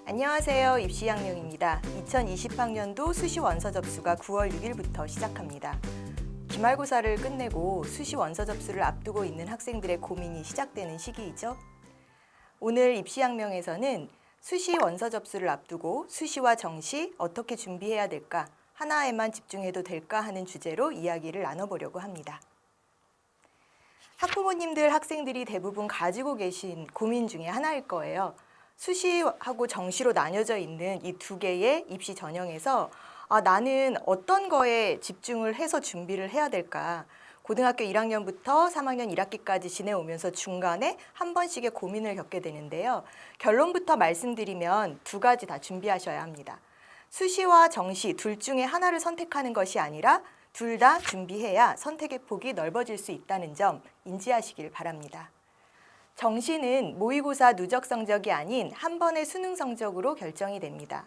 안녕하세요. 입시양령입니다. 2020학년도 수시 원서 접수가 9월 6일부터 시작합니다. 기말고사를 끝내고 수시 원서 접수를 앞두고 있는 학생들의 고민이 시작되는 시기이죠. 오늘 입시양명에서는 수시 원서 접수를 앞두고 수시와 정시 어떻게 준비해야 될까, 하나에만 집중해도 될까 하는 주제로 이야기를 나눠보려고 합니다. 학부모님들, 학생들이 대부분 가지고 계신 고민 중에 하나일 거예요. 수시하고 정시로 나뉘어져 있는 이 두 개의 입시 전형에서 나는 어떤 거에 집중을 해서 준비를 해야 될까? 고등학교 1학년부터 3학년 1학기까지 지내오면서 중간에 한 번씩의 고민을 겪게 되는데요. 결론부터 말씀드리면 두 가지 다 준비하셔야 합니다. 수시와 정시 둘 중에 하나를 선택하는 것이 아니라 둘 다 준비해야 선택의 폭이 넓어질 수 있다는 점 인지하시길 바랍니다. 정시는 모의고사 누적 성적이 아닌 한 번의 수능 성적으로 결정이 됩니다.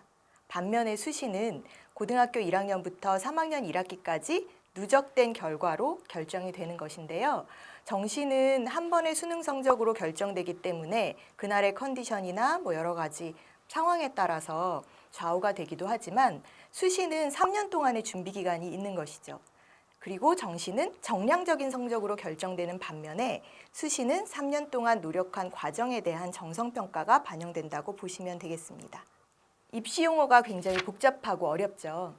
반면에 수시는 고등학교 1학년부터 3학년 1학기까지 누적된 결과로 결정이 되는 것인데요. 정시는 한 번의 수능 성적으로 결정되기 때문에 그날의 컨디션이나 여러 가지 상황에 따라서 좌우가 되기도 하지만 수시는 3년 동안의 준비 기간이 있는 것이죠. 그리고 정시는 정량적인 성적으로 결정되는 반면에 수시는 3년 동안 노력한 과정에 대한 정성평가가 반영된다고 보시면 되겠습니다. 입시 용어가 굉장히 복잡하고 어렵죠.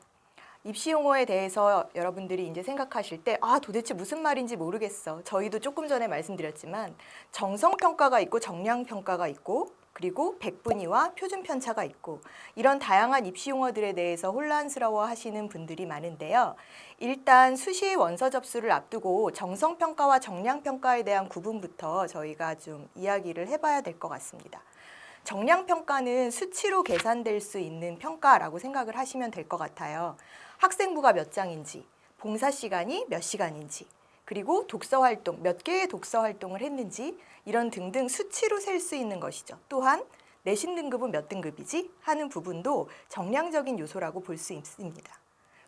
입시 용어에 대해서 여러분들이 이제 생각하실 때 도대체 무슨 말인지 모르겠어. 저희도 조금 전에 말씀드렸지만 정성평가가 있고 정량평가가 있고 그리고 백분위와 표준편차가 있고 이런 다양한 입시 용어들에 대해서 혼란스러워 하시는 분들이 많은데요. 일단 수시 원서 접수를 앞두고 정성평가와 정량평가에 대한 구분부터 저희가 좀 이야기를 해봐야 될 것 같습니다. 정량평가는 수치로 계산될 수 있는 평가라고 생각을 하시면 될 것 같아요. 학생부가 몇 장인지, 봉사 시간이 몇 시간인지, 그리고 독서 활동, 몇 개의 독서 활동을 했는지 이런 등등 수치로 셀 수 있는 것이죠. 또한 내신 등급은 몇 등급이지 하는 부분도 정량적인 요소라고 볼 수 있습니다.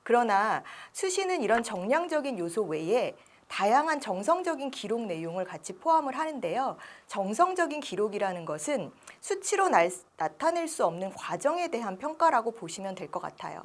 그러나 수시는 이런 정량적인 요소 외에 다양한 정성적인 기록 내용을 같이 포함을 하는데요. 정성적인 기록이라는 것은 수치로 나타낼 수 없는 과정에 대한 평가라고 보시면 될 것 같아요.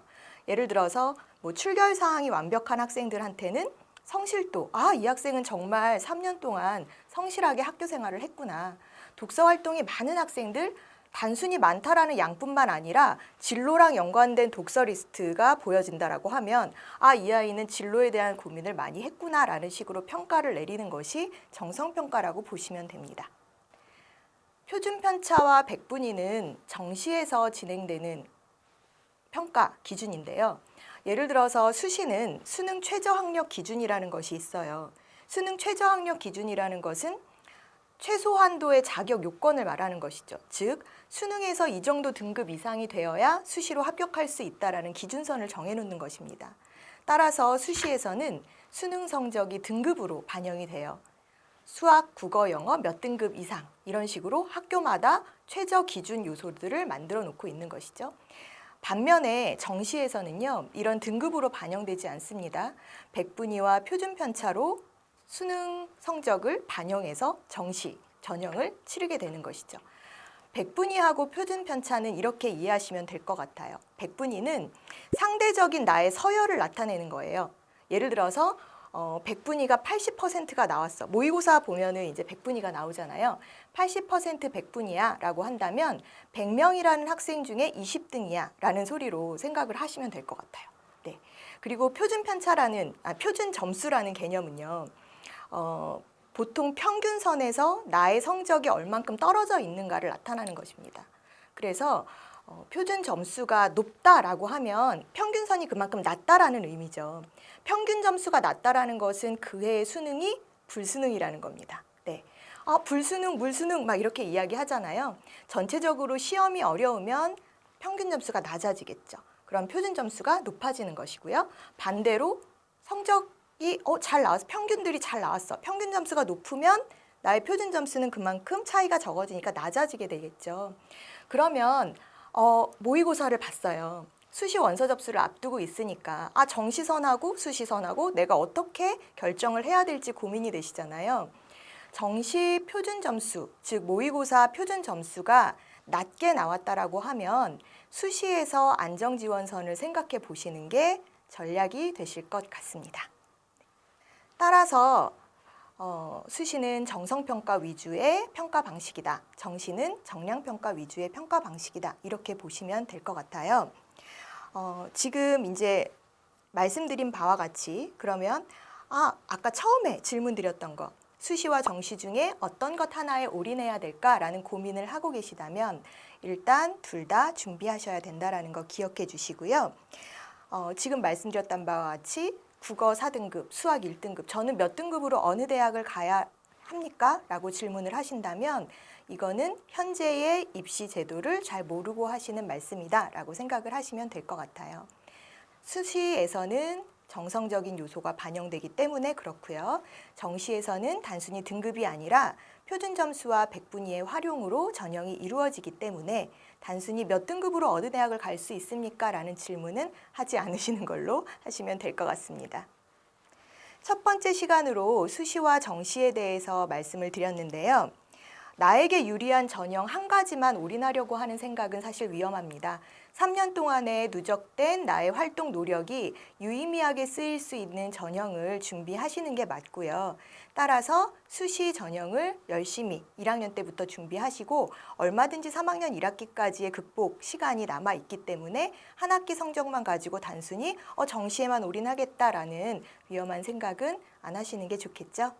예를 들어서 출결 사항이 완벽한 학생들한테는 성실도, 이 학생은 정말 3년 동안 성실하게 학교 생활을 했구나. 독서 활동이 많은 학생들, 단순히 많다라는 양뿐만 아니라 진로랑 연관된 독서 리스트가 보여진다라고 하면 이 아이는 진로에 대한 고민을 많이 했구나라는 식으로 평가를 내리는 것이 정성평가라고 보시면 됩니다. 표준편차와 백분위는 정시에서 진행되는 평가 기준인데요. 예를 들어서 수시는 수능 최저학력 기준이라는 것이 있어요. 수능 최저학력 기준이라는 것은 최소한도의 자격 요건을 말하는 것이죠. 즉, 수능에서 이 정도 등급 이상이 되어야 수시로 합격할 수 있다라는 기준선을 정해놓는 것입니다. 따라서 수시에서는 수능 성적이 등급으로 반영이 돼요. 수학, 국어, 영어 몇 등급 이상 이런 식으로 학교마다 최저 기준 요소들을 만들어 놓고 있는 것이죠. 반면에 정시에서는요, 이런 등급으로 반영되지 않습니다. 백분위와 표준편차로 수능 성적을 반영해서 정시 전형을 치르게 되는 것이죠. 백분위하고 표준편차는 이렇게 이해하시면 될 것 같아요. 백분위는 상대적인 나의 서열을 나타내는 거예요. 예를 들어서 백분위가 80%가 나왔어. 모의고사 보면은 이제 백분위가 나오잖아요. 80% 백분위야 라고 한다면 100명이라는 학생 중에 20등이야 라는 소리로 생각을 하시면 될 것 같아요. 네. 그리고 표준 점수라는 개념은요. 보통 평균선에서 나의 성적이 얼만큼 떨어져 있는가를 나타나는 것입니다. 그래서 표준 점수가 높다라고 하면 평균선이 그만큼 낮다라는 의미죠. 평균 점수가 낮다라는 것은 그 해의 수능이 불수능이라는 겁니다. 네. 불수능, 물수능 막 이렇게 이야기하잖아요. 전체적으로 시험이 어려우면 평균 점수가 낮아지겠죠. 그럼 표준 점수가 높아지는 것이고요. 반대로 성적이 잘 나와서 평균들이 잘 나왔어. 평균 점수가 높으면 나의 표준 점수는 그만큼 차이가 적어지니까 낮아지게 되겠죠. 그러면 모의고사를 봤어요. 수시 원서 접수를 앞두고 있으니까 정시선하고 수시선하고 내가 어떻게 결정을 해야 될지 고민이 되시잖아요. 정시 표준 점수, 즉 모의고사 표준 점수가 낮게 나왔다라고 하면 수시에서 안정지원선을 생각해 보시는 게 전략이 되실 것 같습니다. 따라서 수시는 정성평가 위주의 평가 방식이다. 정시는 정량평가 위주의 평가 방식이다. 이렇게 보시면 될 것 같아요. 지금 이제 말씀드린 바와 같이 그러면 아까 처음에 질문 드렸던 거 수시와 정시 중에 어떤 것 하나에 올인해야 될까라는 고민을 하고 계시다면 일단 둘 다 준비하셔야 된다라는 거 기억해 주시고요. 지금 말씀드렸던 바와 같이 국어 4등급, 수학 1등급, 저는 몇 등급으로 어느 대학을 가야 합니까? 라고 질문을 하신다면 이거는 현재의 입시 제도를 잘 모르고 하시는 말씀이다 라고 생각을 하시면 될 것 같아요. 수시에서는 정성적인 요소가 반영되기 때문에 그렇고요. 정시에서는 단순히 등급이 아니라 표준 점수와 백분위의 활용으로 전형이 이루어지기 때문에 단순히 몇 등급으로 어느 대학을 갈 수 있습니까? 라는 질문은 하지 않으시는 걸로 하시면 될 것 같습니다. 첫 번째 시간으로 수시와 정시에 대해서 말씀을 드렸는데요. 나에게 유리한 전형 한 가지만 올인하려고 하는 생각은 사실 위험합니다. 3년 동안에 누적된 나의 활동 노력이 유의미하게 쓰일 수 있는 전형을 준비하시는 게 맞고요. 따라서 수시 전형을 열심히 1학년 때부터 준비하시고 얼마든지 3학년 1학기까지의 극복 시간이 남아있기 때문에 한 학기 성적만 가지고 단순히 정시에만 올인하겠다라는 위험한 생각은 안 하시는 게 좋겠죠.